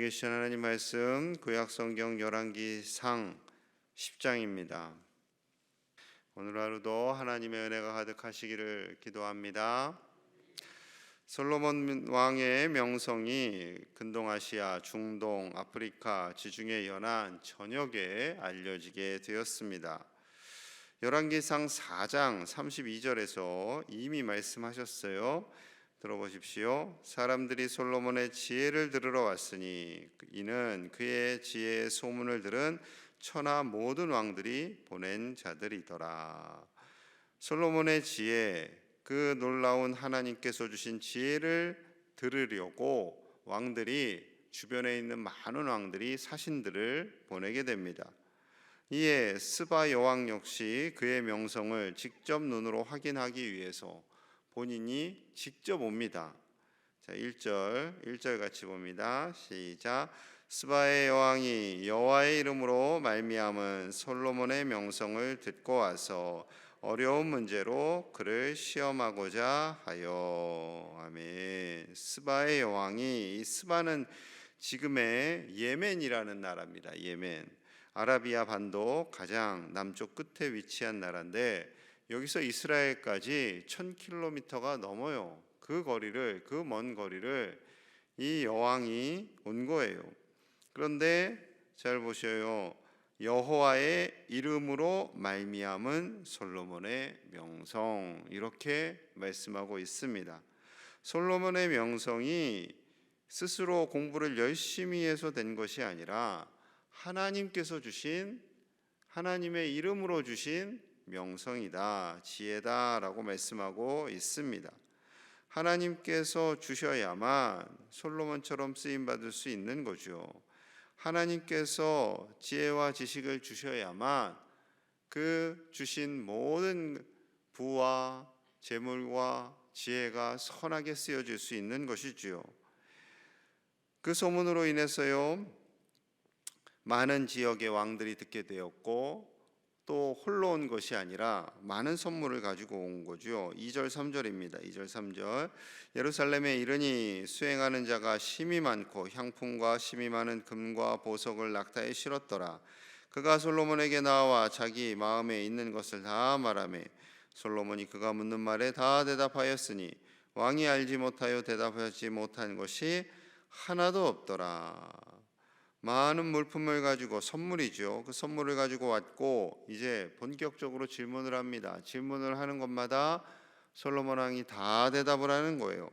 우리에게 주신 하나님 말씀 구약성경 열왕기상 10장입니다. 오늘 하루도 하나님의 은혜가 가득하시기를 기도합니다. 솔로몬 왕의 명성이 근동아시아, 중동, 아프리카, 지중해 연안 전역에 알려지게 되었습니다. 열왕기상 4장 32절에서 이미 말씀하셨어요. 들어보십시오. 사람들이 솔로몬의 지혜를 들으러 왔으니 이는 그의 지혜의 소문을 들은 천하 모든 왕들이 보낸 자들이더라. 솔로몬의 지혜, 그 놀라운 하나님께서 주신 지혜를 들으려고 왕들이, 주변에 있는 많은 왕들이 사신들을 보내게 됩니다. 이에 스바 여왕 역시 그의 명성을 직접 눈으로 확인하기 위해서 본인이 직접 옵니다. 자, 1절 같이 봅니다. 시작. 스바의 여왕이 여호와의 이름으로 말미암은 솔로몬의 명성을 듣고 와서 어려운 문제로 그를 시험하고자 하여. 아멘. 스바의 여왕이, 이 스바는 지금의 예멘이라는 나라입니다. 예멘. 아라비아 반도 가장 남쪽 끝에 위치한 나라인데 여기서 이스라엘까지 1000km가 넘어요. 그 먼 거리를 이 여왕이 온 거예요. 그런데 잘 보셔요. 여호와의 이름으로 말미암은 솔로몬의 명성, 이렇게 말씀하고 있습니다. 솔로몬의 명성이 스스로 공부를 열심히 해서 된 것이 아니라 하나님께서 주신, 하나님의 이름으로 주신 명성이다, 지혜다라고 말씀하고 있습니다. 하나님께서 주셔야만 솔로몬처럼 쓰임 받을 수 있는 거죠. 하나님께서 지혜와 지식을 주셔야만 그 주신 모든 부와 재물과 지혜가 선하게 쓰여질 수 있는 것이지요. 그 소문으로 인해서요, 많은 지역의 왕들이 듣게 되었고, 또 홀로 온 것이 아니라 많은 선물을 가지고 온 거죠. 2절 3절입니다. 2절 3절. 예루살렘에 이르니 수행하는 자가 심히 많고 향품과 심히 많은 금과 보석을 낙타에 실었더라. 그가 솔로몬에게 나와 자기 마음에 있는 것을 다 말하매 솔로몬이 그가 묻는 말에 다 대답하였으니 왕이 알지 못하여 대답하지 못한 것이 하나도 없더라. 많은 물품을 가지고, 선물이죠. 그 선물을 가지고 왔고 이제 본격적으로 질문을 합니다. 질문을 하는 것마다 솔로몬 왕이 다 대답을 하는 거예요.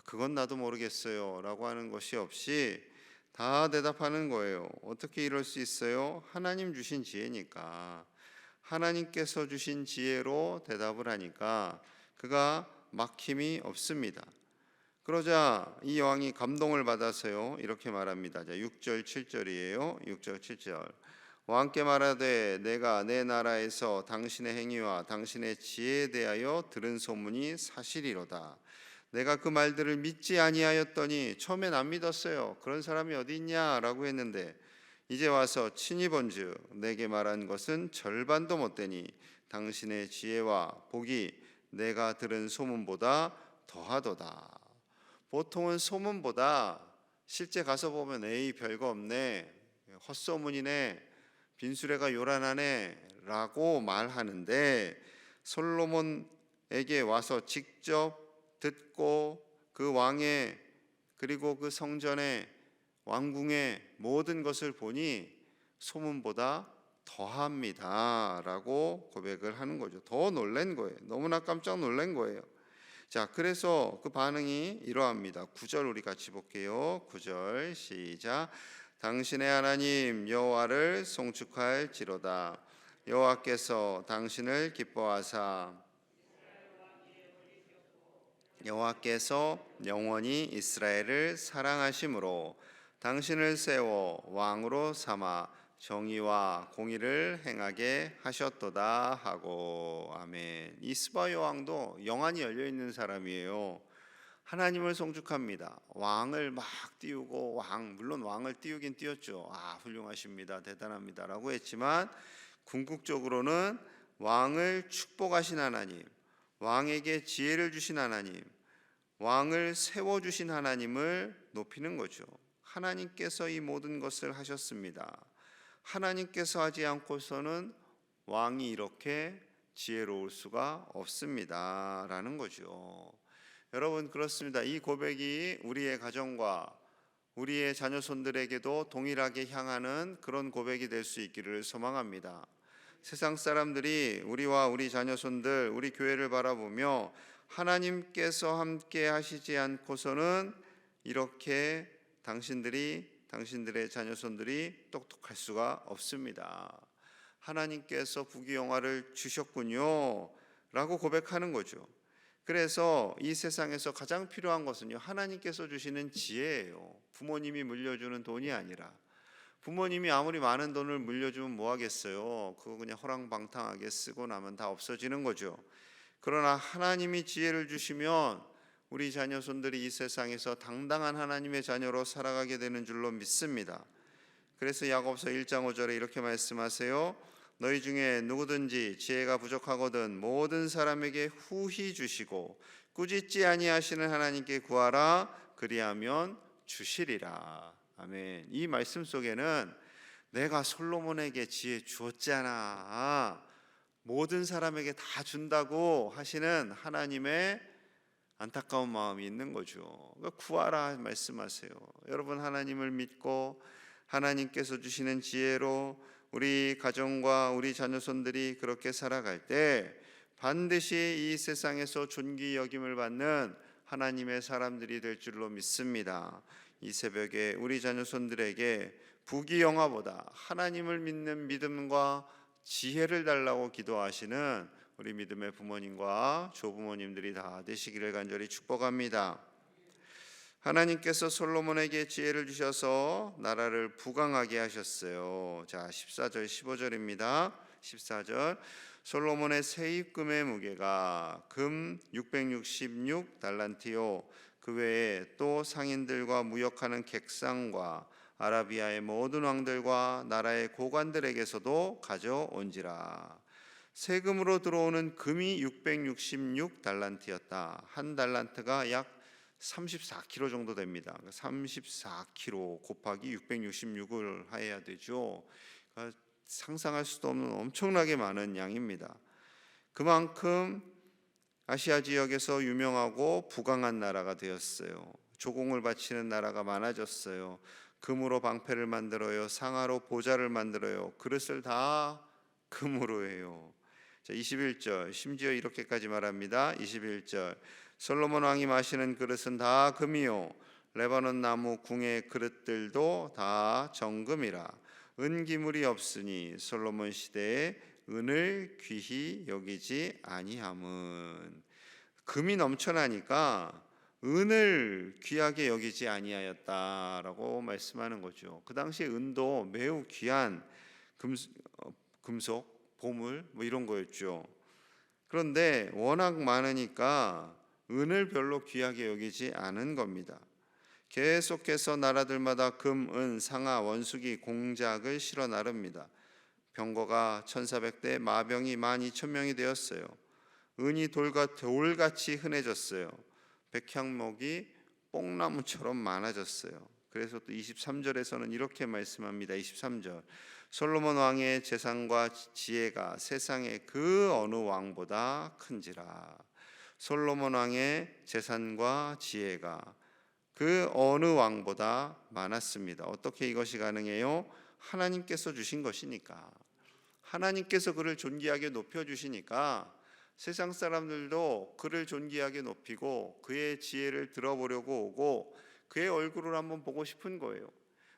그건 나도 모르겠어요 라고 하는 것이 없이 다 대답하는 거예요. 어떻게 이럴 수 있어요? 하나님 주신 지혜니까, 하나님께서 주신 지혜로 대답을 하니까 그가 막힘이 없습니다. 그러자 이 왕이 감동을 받아서요, 이렇게 말합니다. 자, 6절 7절이에요. 6절 7절. 왕께 말하되 내가 내 나라에서 당신의 행위와 당신의 지혜에 대하여 들은 소문이 사실이로다. 내가 그 말들을 믿지 아니하였더니, 처음엔 안 믿었어요. 그런 사람이 어디 있냐라고 했는데 이제 와서 친히 본즉 내게 말한 것은 절반도 못되니 당신의 지혜와 복이 내가 들은 소문보다 더하도다. 보통은 소문보다 실제 가서 보면 에이 별거 없네, 헛소문이네, 빈수레가 요란하네 라고 말하는데, 솔로몬에게 와서 직접 듣고 그 왕의, 그리고 그 성전의, 왕궁의 모든 것을 보니 소문보다 더합니다 라고 고백을 하는 거죠. 더 놀란 거예요. 너무나 깜짝 놀란 거예요. 자, 그래서 그 반응이 이러합니다. 9절 우리 같이 볼게요. 9절 시작. 당신의 하나님 여호와를 송축할지로다. 여호와께서 당신을 기뻐하사 여호와께서 영원히 이스라엘을 사랑하심으로 당신을 세워 왕으로 삼아 정의와 공의를 행하게 하셨도다 하고. 아멘. 이 스바 여왕도 영안이 열려있는 사람이에요. 하나님을 송축합니다. 왕을 막 띄우고, 물론 왕을 띄우긴 띄웠죠. 훌륭하십니다, 대단합니다 라고 했지만 궁극적으로는 왕을 축복하신 하나님, 왕에게 지혜를 주신 하나님, 왕을 세워주신 하나님을 높이는 거죠. 하나님께서 이 모든 것을 하셨습니다. 하나님께서 하지 않고서는 왕이 이렇게 지혜로울 수가 없습니다 라는 거죠. 여러분, 그렇습니다. 이 고백이 우리의 가정과 우리의 자녀손들에게도 동일하게 향하는 그런 고백이 될 수 있기를 소망합니다. 세상 사람들이 우리와 우리 자녀손들, 우리 교회를 바라보며 하나님께서 함께 하시지 않고서는 이렇게 당신들의 자녀손들이 똑똑할 수가 없습니다. 하나님께서 부귀영화를 주셨군요 라고 고백하는 거죠. 그래서 이 세상에서 가장 필요한 것은요, 하나님께서 주시는 지혜예요. 부모님이 물려주는 돈이 아니라. 부모님이 아무리 많은 돈을 물려주면 뭐 하겠어요? 그거 그냥 허랑방탕하게 쓰고 나면 다 없어지는 거죠. 그러나 하나님이 지혜를 주시면 우리 자녀손들이 이 세상에서 당당한 하나님의 자녀로 살아가게 되는 줄로 믿습니다. 그래서 야고보서 1장 5절에 이렇게 말씀하세요. 너희 중에 누구든지 지혜가 부족하거든 모든 사람에게 후히 주시고 꾸짖지 아니하시는 하나님께 구하라. 그리하면 주시리라. 아멘. 이 말씀 속에는 내가 솔로몬에게 지혜 주었잖아, 모든 사람에게 다 준다고 하시는 하나님의 안타까운 마음이 있는 거죠. 구하라 말씀하세요. 여러분, 하나님을 믿고 하나님께서 주시는 지혜로 우리 가정과 우리 자녀손들이 그렇게 살아갈 때 반드시 이 세상에서 존귀 여김을 받는 하나님의 사람들이 될 줄로 믿습니다. 이 새벽에 우리 자녀손들에게 부귀영화보다 하나님을 믿는 믿음과 지혜를 달라고 기도하시는 우리 믿음의 부모님과 조부모님들이 다 되시기를 간절히 축복합니다. 하나님께서 솔로몬에게 지혜를 주셔서 나라를 부강하게 하셨어요. 자, 14절 15절입니다. 14절 솔로몬의 세입금의 무게가 금 666달란트요 그 외에 또 상인들과 무역하는 객상과 아라비아의 모든 왕들과 나라의 고관들에게서도 가져온지라. 세금으로 들어오는 금이 666달란트였다. 한 달란트가 약 34kg 정도 됩니다. 34kg 곱하기 666을 해야 되죠. 그러니까 상상할 수도 없는 엄청나게 많은 양입니다. 그만큼 아시아 지역에서 유명하고 부강한 나라가 되었어요. 조공을 바치는 나라가 많아졌어요. 금으로 방패를 만들어요. 상아로 보좌를 만들어요. 그릇을 다 금으로 해요. 자, 21절 심지어 이렇게까지 말합니다. 21절 솔로몬 왕이 마시는 그릇은 다 금이요 레바논 나무 궁의 그릇들도 다 정금이라. 은기물이 없으니 솔로몬 시대에 은을 귀히 여기지 아니함은. 금이 넘쳐나니까 은을 귀하게 여기지 아니하였다라고 말씀하는 거죠. 그 당시에 은도 매우 귀한 금속, 보물 뭐 이런 거였죠. 그런데 워낙 많으니까 은을 별로 귀하게 여기지 않은 겁니다. 계속해서 나라들마다 금, 은, 상아, 원수기, 공작을 실어 나릅니다. 병거가 1400대, 마병이 12,000명이 되었어요. 은이 돌같이 흔해졌어요. 백향목이 뽕나무처럼 많아졌어요. 그래서 또 23절에서는 이렇게 말씀합니다. 23절 솔로몬 왕의 재산과 지혜가 세상의 그 어느 왕보다 큰지라. 솔로몬 왕의 재산과 지혜가 그 어느 왕보다 많았습니다. 어떻게 이것이 가능해요? 하나님께서 주신 것이니까. 하나님께서 그를 존귀하게 높여주시니까 세상 사람들도 그를 존귀하게 높이고 그의 지혜를 들어보려고 오고 그의 얼굴을 한번 보고 싶은 거예요.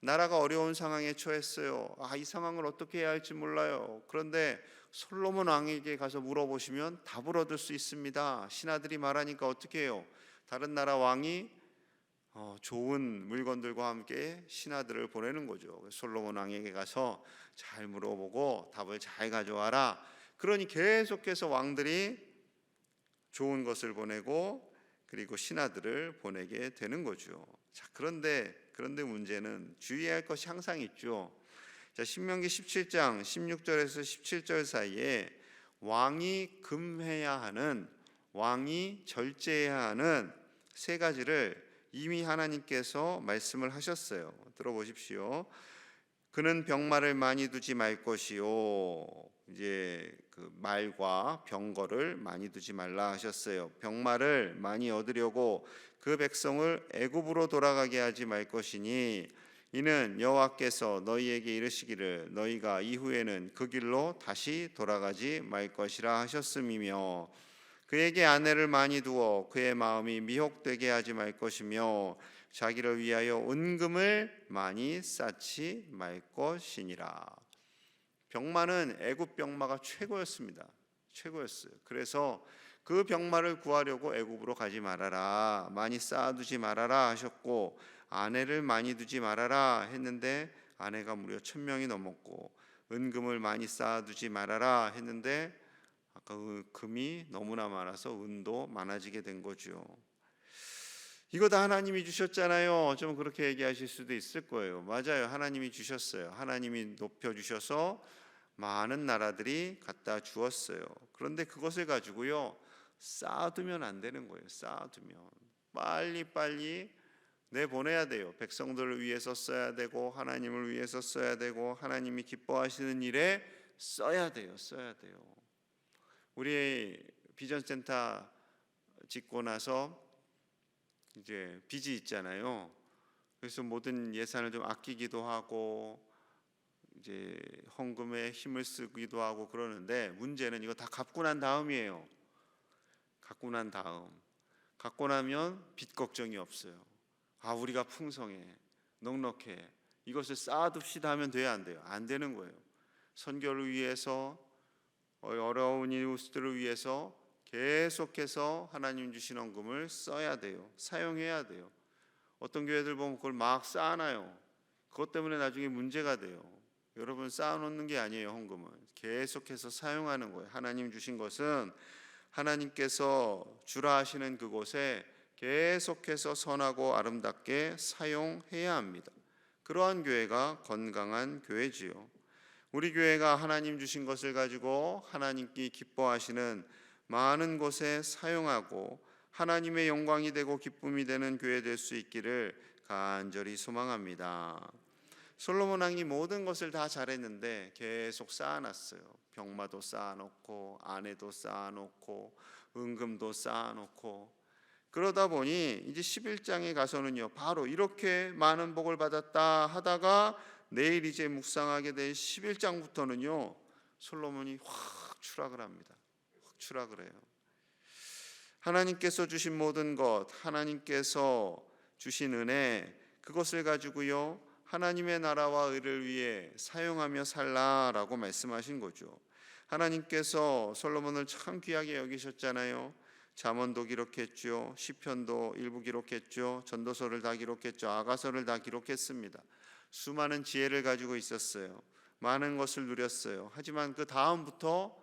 나라가 어려운 상황에 처했어요. 이 상황을 어떻게 해야 할지 몰라요. 그런데 솔로몬 왕에게 가서 물어보시면 답을 얻을 수 있습니다. 신하들이 말하니까 어떻게 해요? 다른 나라 왕이 좋은 물건들과 함께 신하들을 보내는 거죠. 솔로몬 왕에게 가서 잘 물어보고 답을 잘 가져와라. 그러니 계속해서 왕들이 좋은 것을 보내고 그리고 신하들을 보내게 되는 거죠. 자, 그런데 문제는 주의할 것이 항상 있죠. 자, 신명기 17장 16절에서 17절 사이에 왕이 금해야 하는, 왕이 절제해야 하는 세 가지를 이미 하나님께서 말씀을 하셨어요. 들어보십시오. 그는 병마를 많이 두지 말 것이요. 이제 그 말과 병거를 많이 두지 말라 하셨어요. 병마를 많이 얻으려고 그 백성을 애굽으로 돌아가게 하지 말 것이니 이는 여호와께서 너희에게 이르시기를 너희가 이후에는 그 길로 다시 돌아가지 말 것이라 하셨음이며 그에게 아내를 많이 두어 그의 마음이 미혹되게 하지 말 것이며 자기를 위하여 은금을 많이 쌓지 말 것이니라. 병마는 애굽 병마가 최고였습니다. 최고였어요. 그래서 그 병마를 구하려고 애굽으로 가지 말아라, 많이 쌓아두지 말아라 하셨고 아내를 많이 두지 말아라 했는데 아내가 무려 1000명이 넘었고 은금을 많이 쌓아두지 말아라 했는데 아까 금이 너무나 많아서 은도 많아지게 된 거죠. 이거 다 하나님이 주셨잖아요. 좀 그렇게 얘기하실 수도 있을 거예요. 맞아요. 하나님이 주셨어요. 하나님이 높여주셔서 많은 나라들이 갖다 주었어요. 그런데 그것을 가지고요 쌓아두면 안 되는 거예요. 쌓아두면 빨리 내보내야 돼요. 백성들을 위해서 써야 되고 하나님을 위해서 써야 되고 하나님이 기뻐하시는 일에 써야 돼요. 우리 비전센터 짓고 나서 이제 빚이 있잖아요. 그래서 모든 예산을 좀 아끼기도 하고 이제 헌금에 힘을 쓰기도 하고 그러는데 문제는 이거 다 갚고 난 다음이에요. 갚고 나면 빚 걱정이 없어요. 우리가 풍성해, 넉넉해, 이것을 쌓아둡시다 하면 돼요, 안 돼요? 안 되는 거예요. 선교를 위해서 어려운 이웃들을 위해서 계속해서 하나님 주신 헌금을 써야 돼요. 사용해야 돼요. 어떤 교회들 보면 그걸 막 쌓아놔요. 그것 때문에 나중에 문제가 돼요. 여러분 쌓아놓는 게 아니에요. 헌금은 계속해서 사용하는 거예요. 하나님 주신 것은 하나님께서 주라 하시는 그곳에 계속해서 선하고 아름답게 사용해야 합니다. 그러한 교회가 건강한 교회지요. 우리 교회가 하나님 주신 것을 가지고 하나님께 기뻐하시는 많은 곳에 사용하고 하나님의 영광이 되고 기쁨이 되는 교회 될 수 있기를 간절히 소망합니다. 솔로몬 왕이 모든 것을 다 잘했는데 계속 쌓아놨어요. 병마도 쌓아놓고 아내도 쌓아놓고 은금도 쌓아놓고 그러다 보니 이제 11장에 가서는요 바로 이렇게 많은 복을 받았다 하다가 내일 이제 묵상하게 될 11장부터는요 솔로몬이 확 추락을 합니다. 확 추락을 해요. 하나님께서 주신 모든 것, 하나님께서 주신 은혜, 그것을 가지고요 하나님의 나라와 의를 위해 사용하며 살라라고 말씀하신 거죠. 하나님께서 솔로몬을 참 귀하게 여기셨잖아요. 잠언도 기록했죠. 시편도 일부 기록했죠. 전도서를 다 기록했죠. 아가서를 다 기록했습니다. 수많은 지혜를 가지고 있었어요. 많은 것을 누렸어요. 하지만 그 다음부터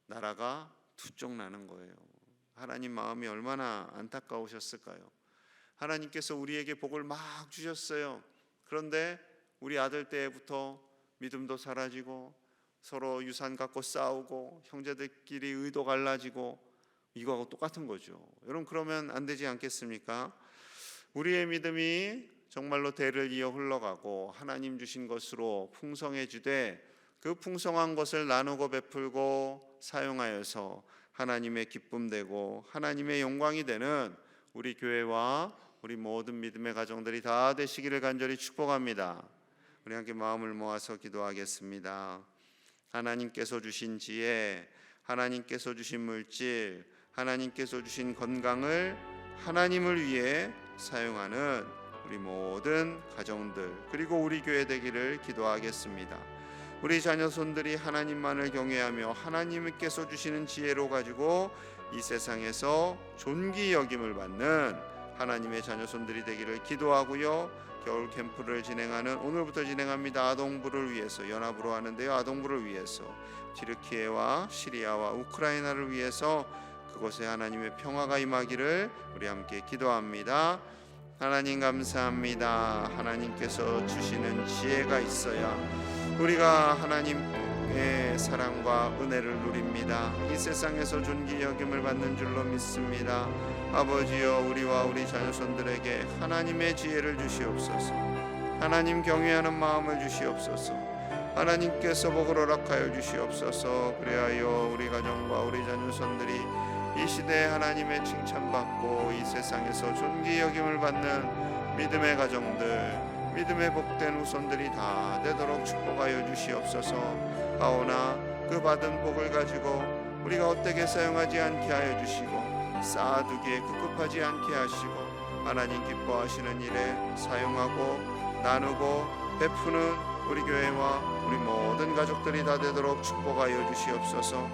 나라가 투쪽 나는 거예요. 하나님 마음이 얼마나 안타까우셨을까요? 하나님께서 우리에게 복을 막 주셨어요. 그런데 우리 아들 때부터 믿음도 사라지고 서로 유산 갖고 싸우고 형제들끼리 의도 갈라지고 이거하고 똑같은 거죠. 여러분 그러면 안 되지 않겠습니까? 우리의 믿음이 정말로 대를 이어 흘러가고 하나님 주신 것으로 풍성해지되 그 풍성한 것을 나누고 베풀고 사용하여서 하나님의 기쁨 되고 하나님의 영광이 되는 우리 교회와 우리 모든 믿음의 가정들이 다 되시기를 간절히 축복합니다. 우리 함께 마음을 모아서 기도하겠습니다. 하나님께서 주신 지혜, 하나님께서 주신 물질, 하나님께서 주신 건강을 하나님을 위해 사용하는 우리 모든 가정들 그리고 우리 교회 되기를 기도하겠습니다. 우리 자녀손들이 하나님만을 경외하며 하나님께서 주시는 지혜로 가지고 이 세상에서 존귀 여김을 받는 하나님의 자녀손들이 되기를 기도하고요. 겨울 캠프를 진행하는 오늘부터 진행합니다. 아동부를 위해서 연합으로 하는데요. 아동부를 위해서 튀르키예와 시리아와 우크라이나를 위해서 그곳에 하나님의 평화가 임하기를 우리 함께 기도합니다. 하나님 감사합니다. 하나님께서 주시는 지혜가 있어야 우리가 하나님 하나님의 사랑과 은혜를 누립니다. 이 세상에서 존귀 여김을 받는 줄로 믿습니다. 아버지여, 우리와 우리 자녀손들에게 하나님의 지혜를 주시옵소서. 하나님 경외하는 마음을 주시옵소서. 하나님께서 복을 허락하여 주시옵소서. 그리하여 우리 가정과 우리 자녀손들이 이 시대에 하나님의 칭찬받고 이 세상에서 존귀 여김을 받는 믿음의 가정들, 믿음의 복된 후손들이 다 되도록 축복하여 주시옵소서. 하오나 그 받은 복을 가지고 우리가 헛되게 사용하지 않게 하여 주시고 쌓아두기에 급급하지 않게 하시고 하나님 기뻐하시는 일에 사용하고 나누고 베푸는 우리 교회와 우리 모든 가족들이 다 되도록 축복하여 주시옵소서.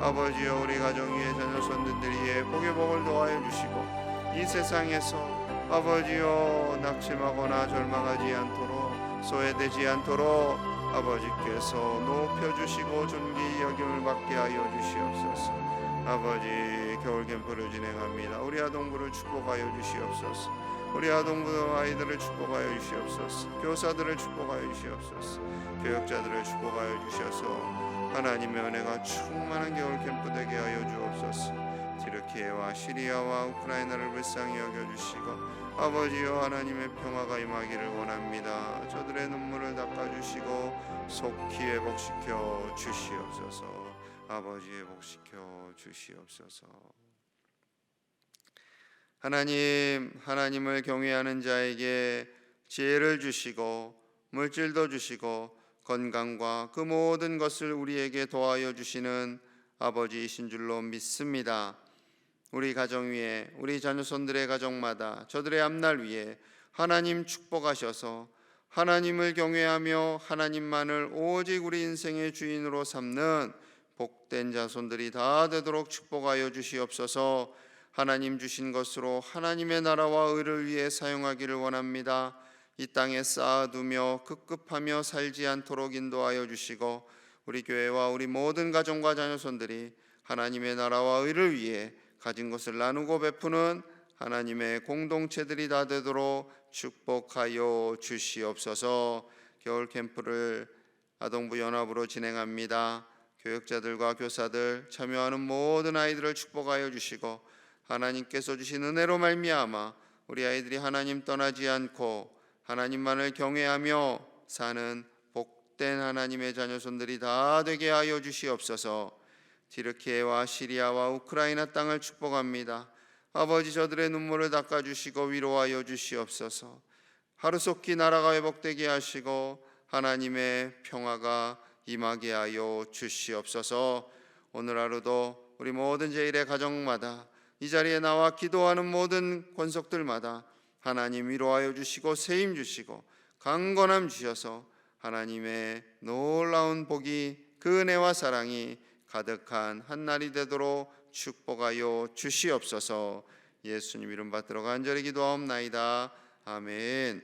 아버지여, 우리 가정 위에 자녀손들이 복의 복을 더하여 주시고 이 세상에서 아버지여 낙심하거나 절망하지 않도록 소외되지 않도록 아버지께서 높여주시고 존귀 여김을 받게 하여 주시옵소서. 아버지, 겨울 캠프를 진행합니다. 우리 아동부를 축복하여 주시옵소서. 우리 아동부 아이들을 축복하여 주시옵소서. 교사들을 축복하여 주시옵소서. 교역자들을 축복하여 주셔서 하나님의 은혜가 충만한 겨울 캠프 되게 하여 주옵소서. 튀르키예와 시리아와 우크라이나를 불쌍히 여겨주시고 아버지여, 하나님의 평화가 임하기를 원합니다. 저들의 눈물을 닦아주시고 속히 회복시켜 주시옵소서. 아버지, 회복시켜 주시옵소서. 하나님을 경외하는 자에게 지혜를 주시고 물질도 주시고 건강과 그 모든 것을 우리에게 도와여 주시는 아버지이신 줄로 믿습니다. 우리 가정 위에, 우리 자녀손들의 가정마다 저들의 앞날 위에 하나님 축복하셔서 하나님을 경외하며 하나님만을 오직 우리 인생의 주인으로 삼는 복된 자손들이 다 되도록 축복하여 주시옵소서. 하나님 주신 것으로 하나님의 나라와 의를 위해 사용하기를 원합니다. 이 땅에 쌓아두며 급급하며 살지 않도록 인도하여 주시고 우리 교회와 우리 모든 가정과 자녀손들이 하나님의 나라와 의를 위해 가진 것을 나누고 베푸는 하나님의 공동체들이 다 되도록 축복하여 주시옵소서. 겨울 캠프를 아동부 연합으로 진행합니다. 교역자들과 교사들, 참여하는 모든 아이들을 축복하여 주시고 하나님께서 주신 은혜로 말미암아 우리 아이들이 하나님 떠나지 않고 하나님만을 경외하며 사는 복된 하나님의 자녀손들이 다 되게 하여 주시옵소서. 튀르키예와 시리아와 우크라이나 땅을 축복합니다. 아버지, 저들의 눈물을 닦아주시고 위로하여 주시옵소서. 하루속히 나라가 회복되게 하시고 하나님의 평화가 임하게 하여 주시옵소서. 오늘 하루도 우리 모든 제1의 가정마다 이 자리에 나와 기도하는 모든 권속들마다 하나님 위로하여 주시고 세임 주시고 강건함 주셔서 하나님의 놀라운 복이, 그 은혜와 사랑이 가득한 한날이 되도록 축복하여 주시옵소서. 예수님 이름 받들어 간절히 기도하옵나이다. 아멘.